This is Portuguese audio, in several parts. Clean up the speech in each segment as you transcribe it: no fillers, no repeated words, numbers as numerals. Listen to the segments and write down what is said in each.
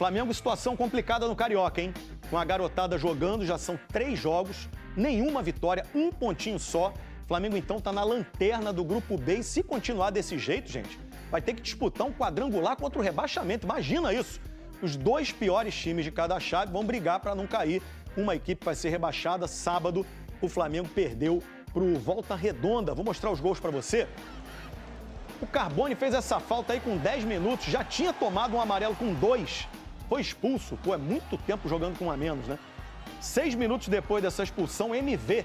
Flamengo, situação complicada no Carioca, hein? Com a garotada jogando, já são 3 jogos, nenhuma vitória, 1 pontinho só. Flamengo, então, tá na lanterna do Grupo B e se continuar desse jeito, gente, vai ter que disputar um quadrangular contra o rebaixamento. Imagina isso! Os 2 piores times de cada chave vão brigar para não cair. Uma equipe vai ser rebaixada. Sábado, o Flamengo perdeu pro Volta Redonda. Vou mostrar os gols para você. O Carbone fez essa falta aí com 10 minutos, já tinha tomado um amarelo com 2. Foi expulso. Pô, é muito tempo jogando com 1 a menos, né? 6 minutos depois dessa expulsão, MV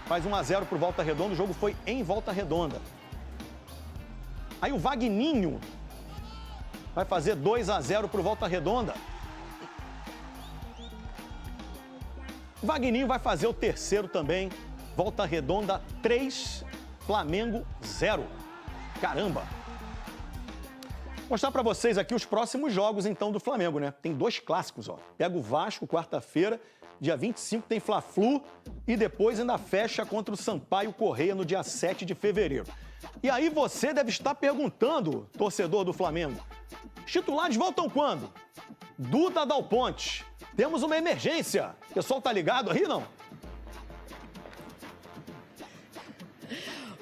faz 1-0 pro Volta Redonda. O jogo foi em Volta Redonda. Aí o Vagninho vai fazer 2-0 pro Volta Redonda. Vagninho vai fazer o terceiro também. Volta Redonda 3, Flamengo 0. Caramba! Vou mostrar pra vocês aqui os próximos jogos, então, do Flamengo, né? Tem 2 clássicos, ó. Pega o Vasco, quarta-feira, dia 25 tem Fla-Flu e depois ainda fecha contra o Sampaio Corrêa no dia 7 de fevereiro. E aí você deve estar perguntando, torcedor do Flamengo, os titulares voltam quando? Duda Dal Ponte. Temos uma emergência. O pessoal tá ligado aí, não?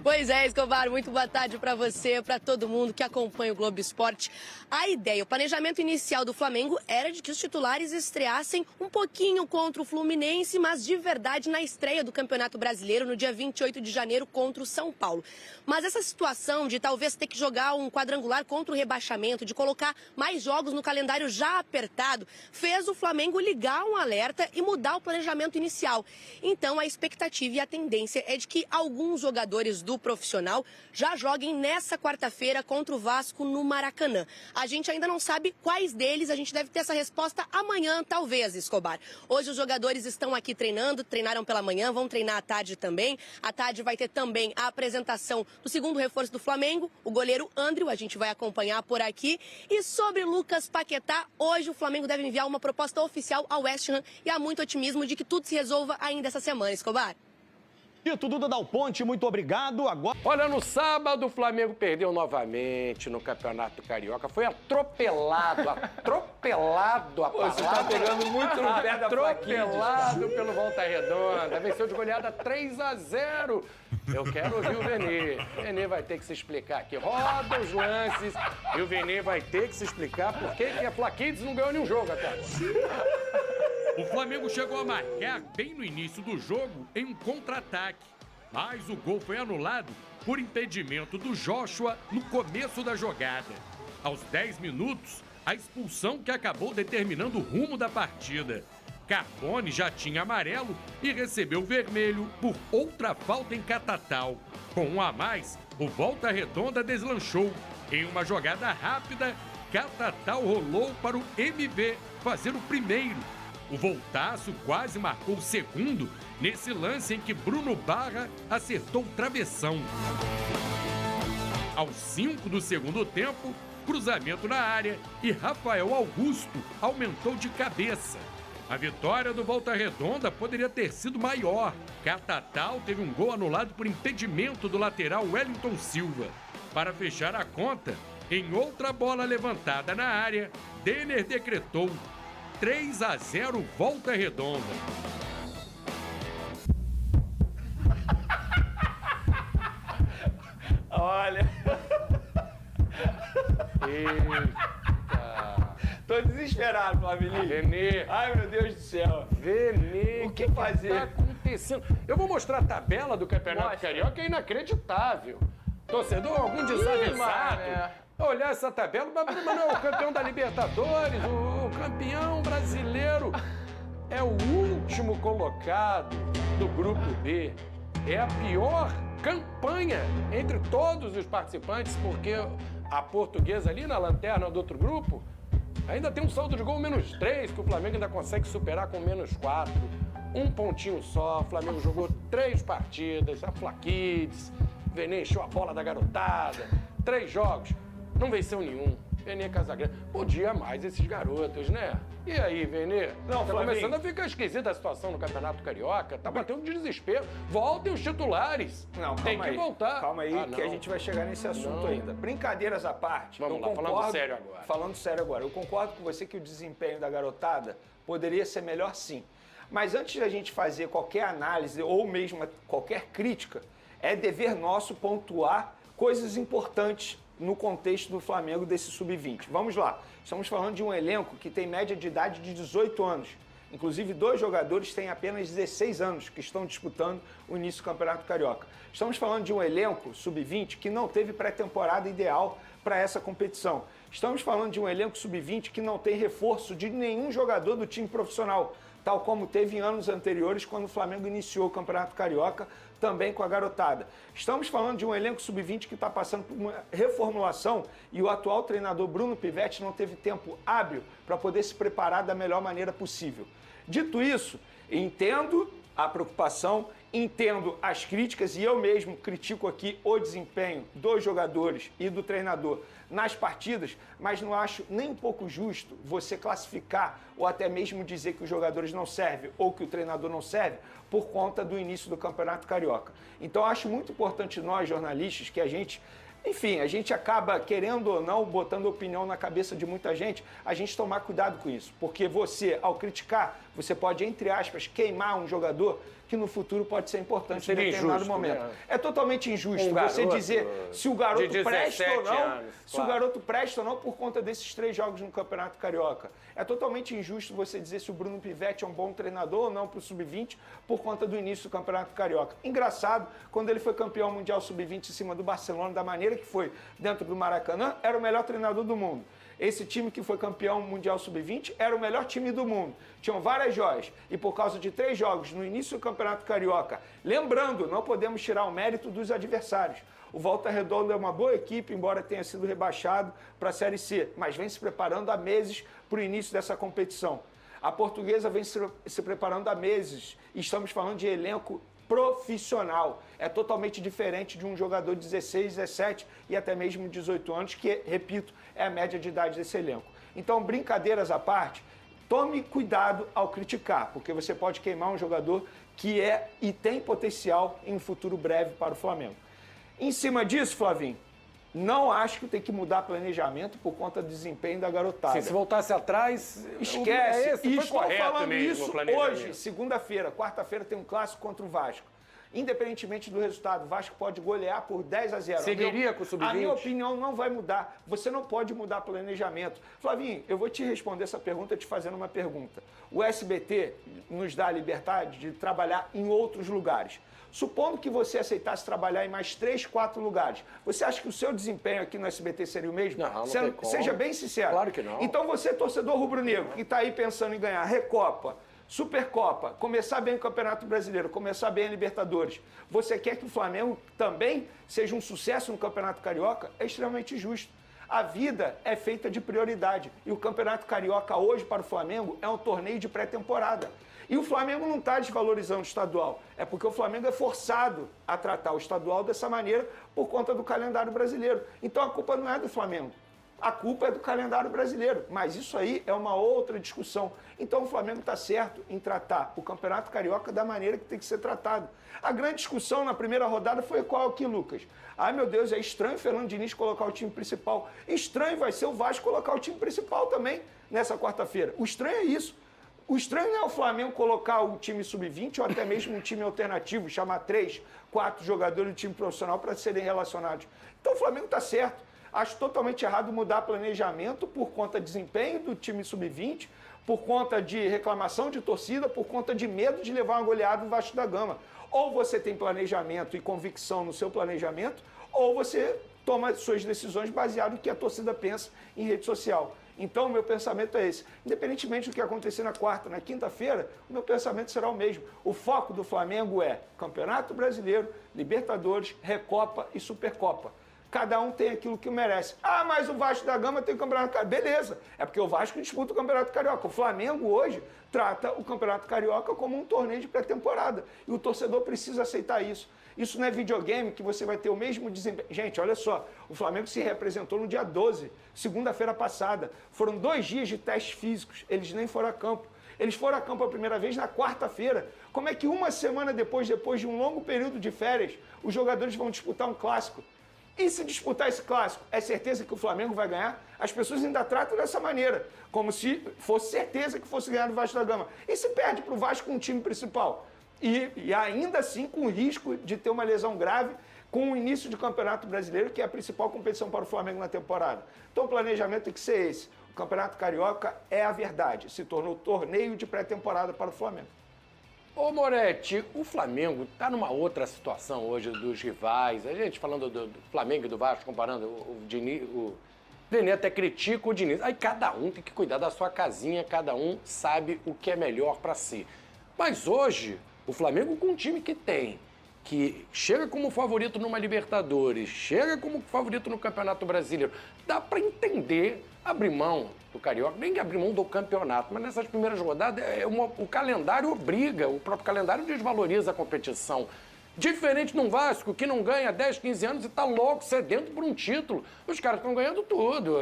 Pois é, Escobar, muito boa tarde para você, para todo mundo que acompanha o Globo Esporte. A ideia, o planejamento inicial do Flamengo era de que os titulares estreassem um pouquinho contra o Fluminense, mas de verdade na estreia do Campeonato Brasileiro no dia 28 de janeiro contra o São Paulo. Mas essa situação de talvez ter que jogar um quadrangular contra o rebaixamento, de colocar mais jogos no calendário já apertado, fez o Flamengo ligar um alerta e mudar o planejamento inicial. Então a expectativa e a tendência é de que alguns jogadores do profissional já joguem nessa quarta-feira contra o Vasco no Maracanã. A gente ainda não sabe quais deles, a gente deve ter essa resposta amanhã, talvez, Escobar. Hoje os jogadores estão aqui treinando, treinaram pela manhã, vão treinar à tarde também. À tarde vai ter também a apresentação do segundo reforço do Flamengo, o goleiro André, a gente vai acompanhar por aqui. E sobre Lucas Paquetá, hoje o Flamengo deve enviar uma proposta oficial ao West Ham e há muito otimismo de que tudo se resolva ainda essa semana, Escobar. Dito, Duda Dal Ponte, muito obrigado. Agora... Olha, no sábado o Flamengo perdeu novamente no Campeonato Carioca. Foi atropelado a palavra. Você tá pegando muito no pé da Atropelado pelo Volta Redonda. Venceu de goleada 3-0. Eu quero ouvir o Vene. O Vene vai ter que se explicar aqui. Roda os lances e o Vene vai ter que se explicar por que a Fla Kids não ganhou nenhum jogo até agora. O Flamengo chegou a marcar bem no início do jogo em um contra-ataque, mas o gol foi anulado por impedimento do Joshua no começo da jogada. Aos 10 minutos, a expulsão que acabou determinando o rumo da partida. Carbone já tinha amarelo e recebeu vermelho por outra falta em Catatal. Com 1 a mais, o Volta Redonda deslanchou. Em uma jogada rápida, Catatal rolou para o MV fazer o primeiro. O Voltaço quase marcou o segundo nesse lance em que Bruno Barra acertou o travessão. Aos 5 do segundo tempo, cruzamento na área e Rafael Augusto aumentou de cabeça. A vitória do Volta Redonda poderia ter sido maior. Catatal teve um gol anulado por impedimento do lateral Wellington Silva. Para fechar a conta, em outra bola levantada na área, Denner decretou 3-0 Volta Redonda. Olha. Eita. Tô desesperado, Flavinho. Vene. Ai, meu Deus do céu. Vene, O que fazer? tá acontecendo? Eu vou mostrar a tabela do Campeonato Carioca, é inacreditável. Torcedor, algum desavisado. Olhar essa tabela, mas não é o campeão da Libertadores, o campeão brasileiro. É o último colocado do Grupo B. É a pior campanha entre todos os participantes, porque a Portuguesa ali na lanterna do outro grupo ainda tem um saldo de gol -3, que o Flamengo ainda consegue superar com -4. Um pontinho só, o Flamengo jogou 3 partidas, a Fla Kids, Vene encheu a bola da garotada, 3 jogos. Não venceu nenhum. Vene Casagrande. Podia mais esses garotos, né? E aí, Vene? Não, tá Flavinho. começando a ficar esquisita a situação no Campeonato Carioca. Tá batendo desespero. Voltem os titulares. Não, tem que voltar. Calma aí, que a não. gente vai chegar nesse assunto ainda. Brincadeiras à parte. Vamos eu lá, concordo, falando sério agora. Falando sério agora. Eu concordo com você que o desempenho da garotada poderia ser melhor sim. Mas antes da gente fazer qualquer análise ou mesmo qualquer crítica, é dever nosso pontuar coisas importantes no contexto do Flamengo desse sub-20. Vamos lá. Estamos falando de um elenco que tem média de idade de 18 anos. Inclusive, 2 jogadores têm apenas 16 anos que estão disputando o início do Campeonato Carioca. Estamos falando de um elenco sub-20 que não teve pré-temporada ideal para essa competição. Estamos falando de um elenco sub-20 que não tem reforço de nenhum jogador do time profissional, tal como teve em anos anteriores, quando o Flamengo iniciou o Campeonato Carioca, também com a garotada. Estamos falando de um elenco sub-20 que está passando por uma reformulação e o atual treinador Bruno Pivetti não teve tempo hábil para poder se preparar da melhor maneira possível. Dito isso, entendo a preocupação, entendo as críticas e eu mesmo critico aqui o desempenho dos jogadores e do treinador nas partidas, mas não acho nem um pouco justo você classificar ou até mesmo dizer que os jogadores não servem ou que o treinador não serve por conta do início do Campeonato Carioca. Então acho muito importante nós, jornalistas, que a gente acaba, querendo ou não, botando opinião na cabeça de muita gente, a gente tomar cuidado com isso. Porque você, ao criticar, você pode, entre aspas, queimar um jogador que no futuro pode ser importante em determinado momento. Né? É totalmente injusto você dizer se o garoto presta ou não, se o garoto presta ou não por conta desses 3 jogos no Campeonato Carioca. É totalmente injusto você dizer se o Bruno Pivetti é um bom treinador ou não para o Sub-20 por conta do início do Campeonato Carioca. Engraçado, quando ele foi campeão mundial Sub-20 em cima do Barcelona, da maneira que foi dentro do Maracanã, era o melhor treinador do mundo. Esse time que foi campeão mundial sub-20 era o melhor time do mundo. Tinham várias joias. E por causa de 3 jogos no início do Campeonato Carioca, lembrando, não podemos tirar o mérito dos adversários. O Volta Redonda é uma boa equipe, embora tenha sido rebaixado para a Série C, mas vem se preparando há meses para o início dessa competição. A Portuguesa vem se preparando há meses. E estamos falando de elenco profissional. É totalmente diferente de um jogador de 16, 17 e até mesmo 18 anos, que, repito, é a média de idade desse elenco. Então, brincadeiras à parte, tome cuidado ao criticar, porque você pode queimar um jogador que é e tem potencial em um futuro breve para o Flamengo. Em cima disso, Flavinho, não acho que tem que mudar planejamento por conta do desempenho da garotada. Se você voltasse atrás, esquece. E estou falando mesmo, isso hoje, segunda-feira. Quarta-feira tem um clássico contra o Vasco. Independentemente do resultado, o Vasco pode golear por 10-0. Seguiria com o Sub-20? A minha opinião não vai mudar. Você não pode mudar planejamento. Flavinho, eu vou te responder essa pergunta te fazendo uma pergunta. O SBT nos dá a liberdade de trabalhar em outros lugares. Supondo que você aceitasse trabalhar em mais 3, 4 lugares, você acha que o seu desempenho aqui no SBT seria o mesmo? Não tem como. Seja bem sincero. Claro que não. Então você, torcedor rubro-negro, que está aí pensando em ganhar Recopa, Supercopa, começar bem o Campeonato Brasileiro, começar bem a Libertadores, você quer que o Flamengo também seja um sucesso no Campeonato Carioca? É extremamente justo. A vida é feita de prioridade. E o Campeonato Carioca hoje para o Flamengo é um torneio de pré-temporada. E o Flamengo não está desvalorizando o estadual. É porque o Flamengo é forçado a tratar o estadual dessa maneira por conta do calendário brasileiro. Então a culpa não é do Flamengo. A culpa é do calendário brasileiro. Mas isso aí é uma outra discussão. Então o Flamengo está certo em tratar o Campeonato Carioca da maneira que tem que ser tratado. A grande discussão na primeira rodada foi qual aqui, Lucas? Ai, meu Deus, é estranho o Fernando Diniz colocar o time principal. Estranho vai ser o Vasco colocar o time principal também nessa quarta-feira. O estranho é isso. O estranho não é o Flamengo colocar o time sub-20 ou até mesmo um time alternativo, chamar 3, 4 jogadores do time profissional para serem relacionados. Então o Flamengo está certo. Acho totalmente errado mudar planejamento por conta de desempenho do time sub-20, por conta de reclamação de torcida, por conta de medo de levar uma goleada do Vasco da Gama. Ou você tem planejamento e convicção no seu planejamento, ou você toma suas decisões baseado no que a torcida pensa em rede social. Então, o meu pensamento é esse. Independentemente do que acontecer na quarta, na quinta-feira, o meu pensamento será o mesmo. O foco do Flamengo é Campeonato Brasileiro, Libertadores, Recopa e Supercopa. Cada um tem aquilo que merece. Ah, mas o Vasco da Gama tem o Campeonato Carioca. Beleza, é porque o Vasco disputa o Campeonato Carioca. O Flamengo hoje trata o Campeonato Carioca como um torneio de pré-temporada. E o torcedor precisa aceitar isso. Isso não é videogame que você vai ter o mesmo desempenho. Gente, olha só, o Flamengo se representou no dia 12, segunda-feira passada. Foram 2 dias de testes físicos, eles nem foram a campo. Eles foram a campo a primeira vez na quarta-feira. Como é que uma semana depois de um longo período de férias, os jogadores vão disputar um clássico? E se disputar esse clássico, é certeza que o Flamengo vai ganhar? As pessoas ainda tratam dessa maneira, como se fosse certeza que fosse ganhar do Vasco da Gama. E se perde para o Vasco com o time principal? E ainda assim com o risco de ter uma lesão grave com o início do Campeonato Brasileiro, que é a principal competição para o Flamengo na temporada. Então o planejamento tem que ser esse. O Campeonato Carioca é a verdade, se tornou torneio de pré-temporada para o Flamengo. Ô Moretti, o Flamengo está numa outra situação hoje dos rivais. A gente falando do Flamengo e do Vasco, comparando o Diniz, o Vene até critica o Diniz. Aí cada um tem que cuidar da sua casinha, cada um sabe o que é melhor para si. Mas hoje, o Flamengo com o time que tem, que chega como favorito numa Libertadores, chega como favorito no Campeonato Brasileiro, dá para entender abrir mão do Carioca, nem abrir mão do campeonato, mas nessas primeiras rodadas o calendário obriga, o próprio calendário desvaloriza a competição. Diferente de um Vasco que não ganha 10, 15 anos e está louco, sedento por um título. Os caras estão ganhando tudo.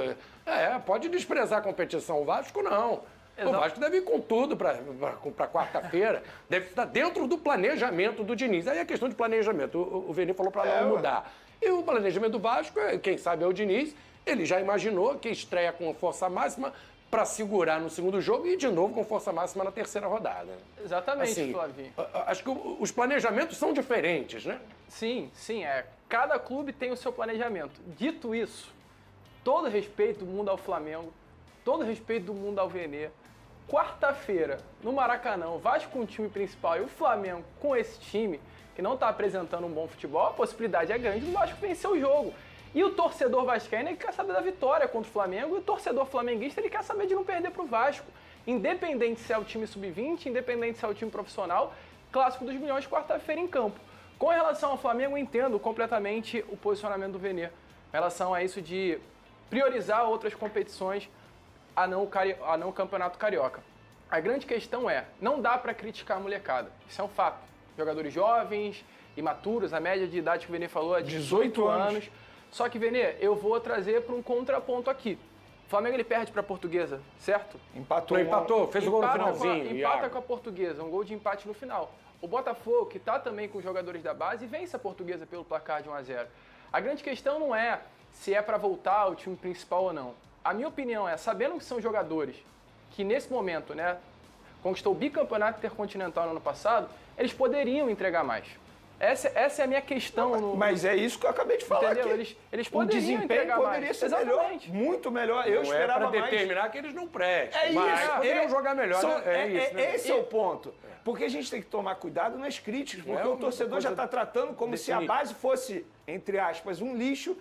Pode desprezar a competição. O Vasco não. Exato. O Vasco deve ir com tudo para quarta-feira. Deve estar dentro do planejamento do Diniz. Aí é questão de planejamento. O Vene falou para não mudar. E o planejamento do Vasco, quem sabe é o Diniz. Ele já imaginou que estreia com força máxima para segurar no segundo jogo e de novo com força máxima na terceira rodada. Exatamente, assim, Flavinho. Acho que os planejamentos são diferentes, né? Sim. Cada clube tem o seu planejamento. Dito isso, todo respeito do mundo ao Flamengo, todo respeito do mundo ao Vene. Quarta-feira, no Maracanã, o Vasco com o time principal e o Flamengo com esse time, que não está apresentando um bom futebol, a possibilidade é grande do Vasco vencer o jogo. E o torcedor vascaíno ele quer saber da vitória contra o Flamengo e o torcedor flamenguista ele quer saber de não perder para o Vasco. Independente se é o time sub-20, independente se é o time profissional, Clássico dos Milhões, quarta-feira em campo. Com relação ao Flamengo, eu entendo completamente o posicionamento do Vene. Em relação a isso de priorizar outras competições a não o Campeonato Carioca. A grande questão é, não dá para criticar a molecada. Isso é um fato. Jogadores jovens, imaturos, a média de idade que o Vene falou é de 18 anos. Só que, Vene, eu vou trazer para um contraponto aqui. O Flamengo ele perde para a Portuguesa, certo? Empatou, fez o gol no finalzinho. Empata com a Portuguesa, um gol de empate no final. O Botafogo, que está também com os jogadores da base, vence a Portuguesa pelo placar de 1-0. A grande questão não é se é para voltar ao time principal ou não. A minha opinião é, sabendo que são jogadores que nesse momento, né, conquistou o bicampeonato intercontinental no ano passado, eles poderiam entregar mais. Essa é a minha questão. Mas é isso que eu acabei de falar. Entendeu? Aqui. Eles poderiam o desempenho entregar poderia mais. ser Exatamente. melhor, muito melhor. Eu esperava mais. É mais. para determinar que eles não prestem. É mas isso. poderiam jogar melhor. Esse é o ponto. Porque a gente tem que tomar cuidado nas críticas, porque o torcedor já está tratando como se a base fosse, entre aspas, um lixo,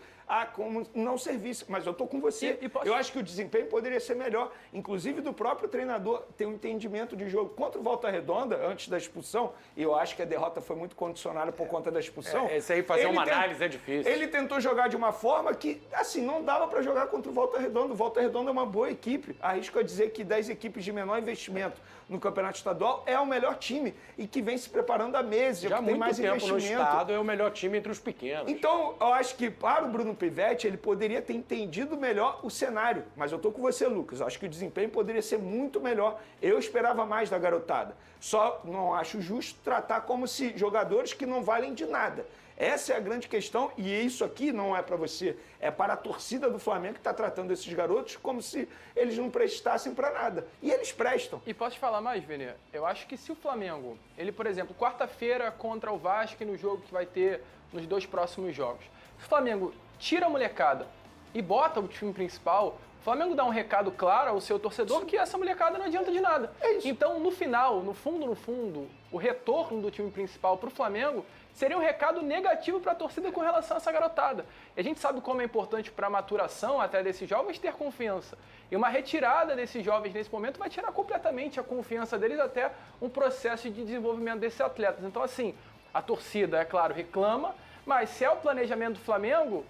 como não servisse. Mas eu estou com você. Eu acho que o desempenho poderia ser melhor, inclusive do próprio treinador ter um entendimento de jogo. Contra o Volta Redonda, antes da expulsão, e eu acho que a derrota foi muito condicionada por conta da expulsão. Esse aí fazer uma análise é difícil. Ele tentou jogar de uma forma que, assim, não dava para jogar contra o Volta Redonda. O Volta Redonda é uma boa equipe. Arrisco a dizer que das equipes de menor investimento no Campeonato Estadual é o melhor time e que vem se preparando há meses. Já há tem muito mais tempo investimento. no estado é o melhor time entre os pequenos. Então, eu acho que para o Bruno Pivetti, ele poderia ter entendido melhor o cenário. Mas eu estou com você, Lucas. Eu acho que o desempenho poderia ser muito melhor. Eu esperava mais da garotada. Só não acho justo tratar como se jogadores que não valem de nada. Essa é a grande questão e isso aqui não é para você, é para a torcida do Flamengo que está tratando esses garotos como se eles não prestassem para nada. E eles prestam. E posso te falar mais, Vene? Eu acho que se o Flamengo, ele, por exemplo, quarta-feira contra o Vasco no jogo que vai ter nos 2 próximos jogos, se o Flamengo tira a molecada e bota o time principal, o Flamengo dá um recado claro ao seu torcedor que essa molecada não adianta de nada. É isso. Então, no final, no fundo, o retorno do time principal para o Flamengo seria um recado negativo para a torcida com relação a essa garotada. E a gente sabe como é importante para a maturação até desses jovens ter confiança. E uma retirada desses jovens nesse momento vai tirar completamente a confiança deles até um processo de desenvolvimento desses atletas. Então, assim, a torcida, é claro, reclama, mas se é o planejamento do Flamengo,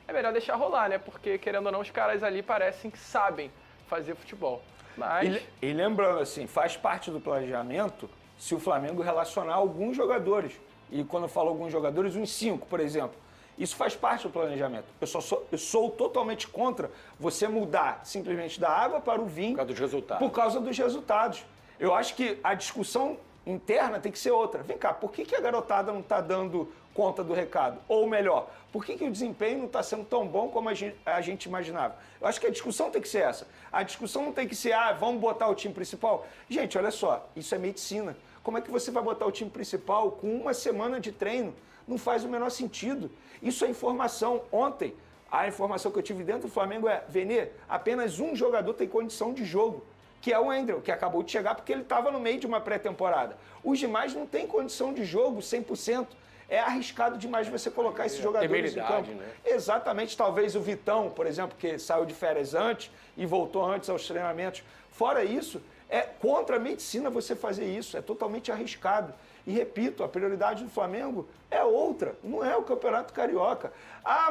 é melhor deixar rolar, né? Porque, querendo ou não, os caras ali parecem que sabem fazer futebol. Mas... E lembrando, assim, faz parte do planejamento se o Flamengo relacionar alguns jogadores. E quando eu falo alguns jogadores, uns 5, por exemplo. Isso faz parte do planejamento. Eu sou totalmente contra você mudar simplesmente da água para o vinho. Por causa dos resultados. Por causa dos resultados. Eu acho que a discussão interna tem que ser outra. Vem cá, por que a garotada não está dando conta do recado? Ou melhor, por que o desempenho não está sendo tão bom como a gente imaginava? Eu acho que a discussão tem que ser essa. A discussão não tem que ser, vamos botar o time principal. Gente, olha só, isso é medicina. Como é que você vai botar o time principal com uma semana de treino? Não faz o menor sentido. Isso é informação. Ontem, a informação que eu tive dentro do Flamengo é, Vene, apenas um jogador tem condição de jogo, que é o Endriel, que acabou de chegar porque ele estava no meio de uma pré-temporada. Os demais não têm condição de jogo 100%. É arriscado demais você colocar esses jogadores em campo. Né? Exatamente. Talvez o Vitão, por exemplo, que saiu de férias antes e voltou antes aos treinamentos. Fora isso, é contra a medicina você fazer isso. É totalmente arriscado. E repito, a prioridade do Flamengo é outra, não é o Campeonato Carioca.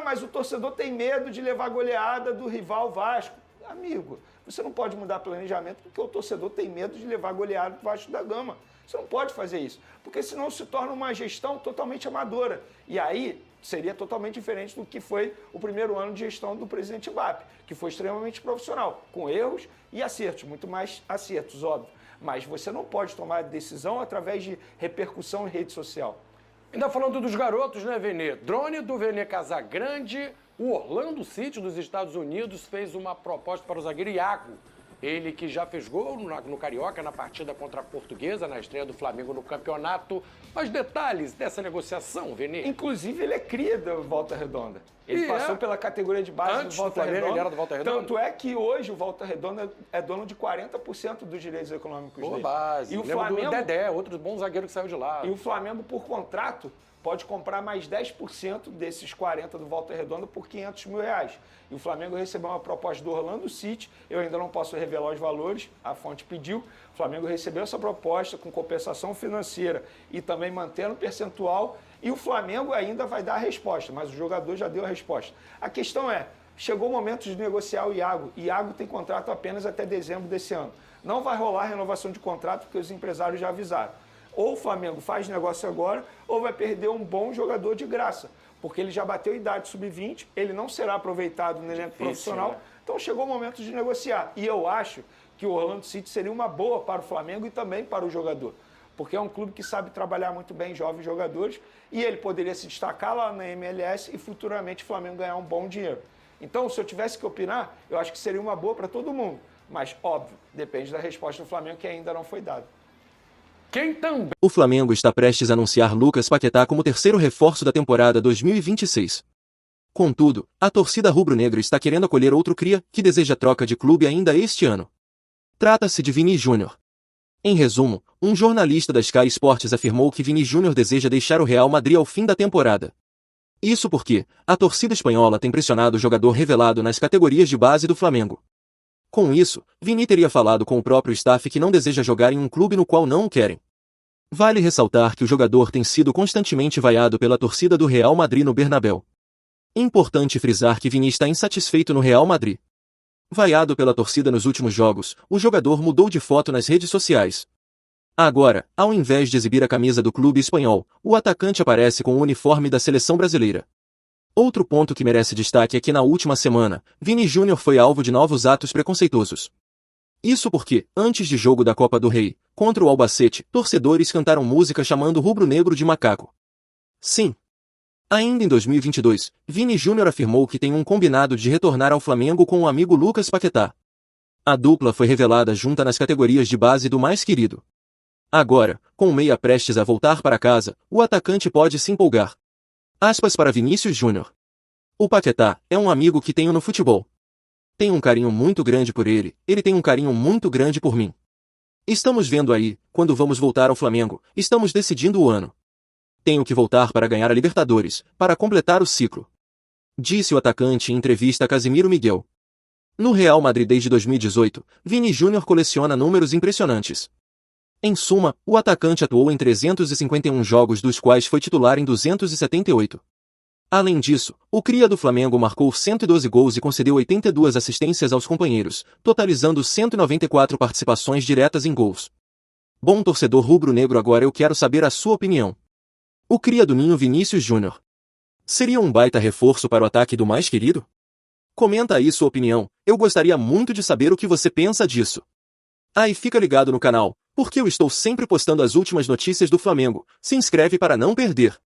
Mas o torcedor tem medo de levar goleada do rival Vasco. Amigo, você não pode mudar planejamento porque o torcedor tem medo de levar goleada do Vasco da Gama. Você não pode fazer isso, porque senão se torna uma gestão totalmente amadora. E aí seria totalmente diferente do que foi o primeiro ano de gestão do presidente Mbappé, que foi extremamente profissional, com erros e acertos, muito mais acertos, óbvio. Mas você não pode tomar decisão através de repercussão em rede social. Ainda falando dos garotos, né, Vene? Drone do Vene Casagrande, o Orlando City dos Estados Unidos fez uma proposta para o zagueiro Iago. Ele que já fez gol no Carioca na partida contra a Portuguesa, na estreia do Flamengo no campeonato. Mas detalhes dessa negociação, Vene? Inclusive, ele é cria do Volta Redonda. Ele passou pela categoria de base Antes do Volta Flamengo, Redonda. ele era do Volta Redonda? Tanto é que hoje o Volta Redonda é dono de 40% dos direitos econômicos Boa dele. base. E o Lembro Flamengo, do Dedé, outro bom zagueiro que saiu de lá. E o Flamengo, por contrato, pode comprar mais 10% desses 40% do Volta Redonda por R$500 mil. E o Flamengo recebeu uma proposta do Orlando City, eu ainda não posso revelar os valores, a fonte pediu. O Flamengo recebeu essa proposta com compensação financeira e também mantendo o percentual. E o Flamengo ainda vai dar a resposta, mas o jogador já deu a resposta. A questão é, chegou o momento de negociar o Iago. Iago tem contrato apenas até dezembro desse ano. Não vai rolar renovação de contrato porque os empresários já avisaram. Ou o Flamengo faz negócio agora, ou vai perder um bom jogador de graça. Porque ele já bateu idade sub-20, ele não será aproveitado no elenco profissional. Né? Então chegou o momento de negociar. E eu acho que o Orlando City seria uma boa para o Flamengo e também para o jogador. Porque é um clube que sabe trabalhar muito bem jovens jogadores e ele poderia se destacar lá na MLS e futuramente o Flamengo ganhar um bom dinheiro. Então, se eu tivesse que opinar, eu acho que seria uma boa para todo mundo. Mas, óbvio, depende da resposta do Flamengo que ainda não foi dada. O Flamengo está prestes a anunciar Lucas Paquetá como terceiro reforço da temporada 2026. Contudo, a torcida rubro-negra está querendo acolher outro cria que deseja troca de clube ainda este ano. Trata-se de Vini Júnior. Em resumo, um jornalista da Sky Sports afirmou que Vini Júnior deseja deixar o Real Madrid ao fim da temporada. Isso porque a torcida espanhola tem pressionado o jogador revelado nas categorias de base do Flamengo. Com isso, Vini teria falado com o próprio staff que não deseja jogar em um clube no qual não o querem. Vale ressaltar que o jogador tem sido constantemente vaiado pela torcida do Real Madrid no Bernabéu. Importante frisar que Vini está insatisfeito no Real Madrid. Vaiado pela torcida nos últimos jogos, o jogador mudou de foto nas redes sociais. Agora, ao invés de exibir a camisa do clube espanhol, o atacante aparece com o uniforme da seleção brasileira. Outro ponto que merece destaque é que na última semana, Vini Júnior foi alvo de novos atos preconceituosos. Isso porque, antes de jogo da Copa do Rei, contra o Albacete, torcedores cantaram música chamando o rubro-negro de macaco. Sim. Ainda em 2022, Vini Júnior afirmou que tem um combinado de retornar ao Flamengo com o amigo Lucas Paquetá. A dupla foi revelada junta nas categorias de base do mais querido. Agora, com o meia prestes a voltar para casa, o atacante pode se empolgar. Aspas para Vinícius Júnior. O Paquetá é um amigo que tenho no futebol. Tenho um carinho muito grande por ele, ele tem um carinho muito grande por mim. Estamos vendo aí, quando vamos voltar ao Flamengo, estamos decidindo o ano. Tenho que voltar para ganhar a Libertadores, para completar o ciclo. Disse o atacante em entrevista a Casimiro Miguel. No Real Madrid desde 2018, Vini Júnior coleciona números impressionantes. Em suma, o atacante atuou em 351 jogos dos quais foi titular em 278. Além disso, o cria do Flamengo marcou 112 gols e concedeu 82 assistências aos companheiros, totalizando 194 participações diretas em gols. Bom torcedor rubro-negro, agora eu quero saber a sua opinião. O cria do Ninho, Vinícius Júnior, seria um baita reforço para o ataque do mais querido? Comenta aí sua opinião, eu gostaria muito de saber o que você pensa disso. Ah, e fica ligado no canal, porque eu estou sempre postando as últimas notícias do Flamengo. Se inscreve para não perder.